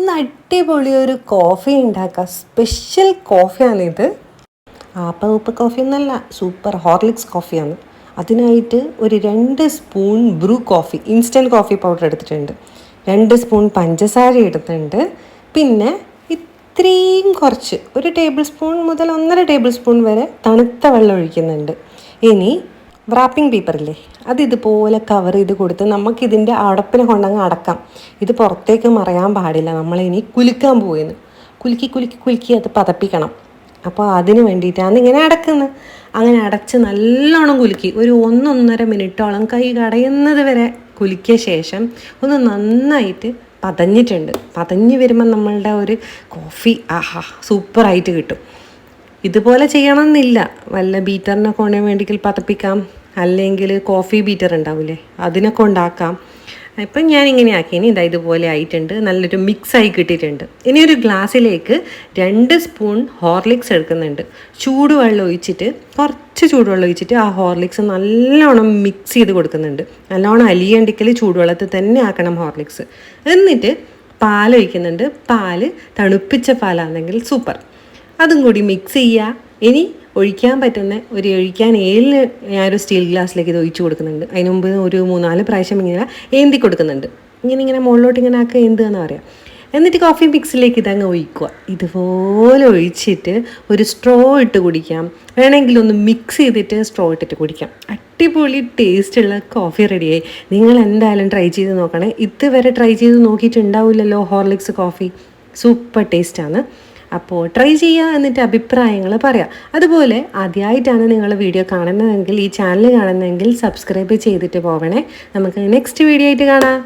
ഇന്ന് അടിപൊളി ഒരു കോഫി ഉണ്ടാക്കാം. സ്പെഷ്യൽ കോഫിയാണിത്. ആപ്പ ഉപ്പ് കോഫി എന്നല്ല, സൂപ്പർ ഹോർലിക്സ് കോഫിയാണ്. അതിനായിട്ട് ഒരു 2 spoon Bru coffee, instant coffee powder എടുത്തിട്ടുണ്ട്. 2 സ്പൂൺ പഞ്ചസാര എടുത്തിട്ടുണ്ട്. പിന്നെ ഇത്രയും കുറച്ച്, ഒരു ടേബിൾ സ്പൂൺ മുതൽ 1.5 ടേബിൾ സ്പൂൺ വരെ തണുത്ത വെള്ളം ഒഴിക്കുന്നുണ്ട്. ഇനി റാപ്പിംഗ് പേപ്പറില്ലേ, അത് ഇതുപോലെ കവർ ചെയ്ത് കൊടുത്ത് നമുക്കിതിൻ്റെ അടപ്പിനെ കൊണ്ടങ്ങ് അടക്കാം. ഇത് പുറത്തേക്ക് മറയാൻ പാടില്ല. നമ്മളിനി കുലുക്കാൻ പോവുന്നു. കുലുക്കി കുലുക്കി കുലുക്കി അത് പതപ്പിക്കണം. അപ്പോൾ അതിന് വേണ്ടിയിട്ടാണ് ഇങ്ങനെ അടക്കുന്നത്. അങ്ങനെ അടച്ച് നല്ലോണം കുലുക്കി ഒരു 1-1.5 മിനിറ്റോളം കൈ കടയുന്നത് വരെ കുലുക്കിയ ശേഷം ഒന്ന് നന്നായിട്ട് പതഞ്ഞിട്ടുണ്ട്. പതഞ്ഞ് വരുമ്പോൾ നമ്മളുടെ ഒരു കോഫി സൂപ്പറായിട്ട് കിട്ടും. ഇതുപോലെ ചെയ്യണമെന്നില്ല. വല്ല ബീറ്ററിനെ കൊണ്ട് വേണ്ടിയെങ്കിൽ പതപ്പിക്കാം, അല്ലെങ്കിൽ കോഫി ബീറ്റർ ഉണ്ടാവില്ലേ, അതിനൊക്കെ ഉണ്ടാക്കാം. ഇപ്പം ഞാനിങ്ങനെ ആക്കി. ഇനി ഇതുപോലെ ആയിട്ടുണ്ട്, നല്ലൊരു മിക്സായി കിട്ടിയിട്ടുണ്ട്. ഇനി ഒരു ഗ്ലാസ്സിലേക്ക് 2 സ്പൂൺ ഹോർലിക്സ് എടുക്കുന്നുണ്ട്. ചൂടുവെള്ളം ഒഴിച്ചിട്ട്, കുറച്ച് ചൂടുവെള്ളം ഒഴിച്ചിട്ട് ആ ഹോർലിക്സ് നല്ലോണം മിക്സ് ചെയ്ത് കൊടുക്കുന്നുണ്ട്. നല്ലോണം അലിയണ്ടിക്കൽ ചൂടുവെള്ളത്തിൽ തന്നെ ആക്കണം ഹോർലിക്സ്. എന്നിട്ട് പാൽ ഒഴിക്കുന്നുണ്ട്. പാല് തണുപ്പിച്ച പാലാണെങ്കിൽ സൂപ്പർ. അതും കൂടി മിക്സ് ചെയ്യുക. ഇനി ഒഴിക്കാൻ പറ്റുന്ന ഒഴിക്കാൻ ഞാനൊരു സ്റ്റീൽ ഗ്ലാസ്സിലേക്ക് ഇത് ഒഴിച്ച് കൊടുക്കുന്നുണ്ട്. അതിന് മുമ്പ് ഒരു 3-4 പ്രാവശ്യം ഇങ്ങനെ ഏന്തി കൊടുക്കുന്നുണ്ട്. ഇങ്ങനെ മുകളിലോട്ട് ഇങ്ങനെ ആക്കുക, എന്തുകയെന്ന് പറയാം. എന്നിട്ട് കോഫി മിക്സിലേക്ക് ഇതങ്ങ് ഒഴിക്കുക. ഇതുപോലെ ഒഴിച്ചിട്ട് ഒരു സ്ട്രോ ഇട്ട് കുടിക്കാം. വേണമെങ്കിൽ ഒന്ന് മിക്സ് ചെയ്തിട്ട് സ്ട്രോ ഇട്ടിട്ട് കുടിക്കാം. അടിപൊളി ടേസ്റ്റുള്ള കോഫി റെഡിയായി. നിങ്ങൾ എന്തായാലും ട്രൈ ചെയ്ത് നോക്കണേ. ഇതുവരെ ട്രൈ ചെയ്ത് നോക്കിയിട്ടുണ്ടാവില്ലല്ലോ ഹോർലിക്സ് കോഫി. സൂപ്പർ ടേസ്റ്റാണ്. അപ്പോൾ ട്രൈ ചെയ്യുക, എന്നിട്ട് അഭിപ്രായങ്ങൾ പറയാം. അതുപോലെ ആദ്യമായിട്ടാണ് നിങ്ങൾ വീഡിയോ കാണുന്നതെങ്കിൽ, ഈ ചാനൽ കാണുന്നതെങ്കിൽ സബ്സ്ക്രൈബ് ചെയ്തിട്ട് പോവണേ. നമുക്ക് നെക്സ്റ്റ് വീഡിയോ ആയിട്ട് കാണാം.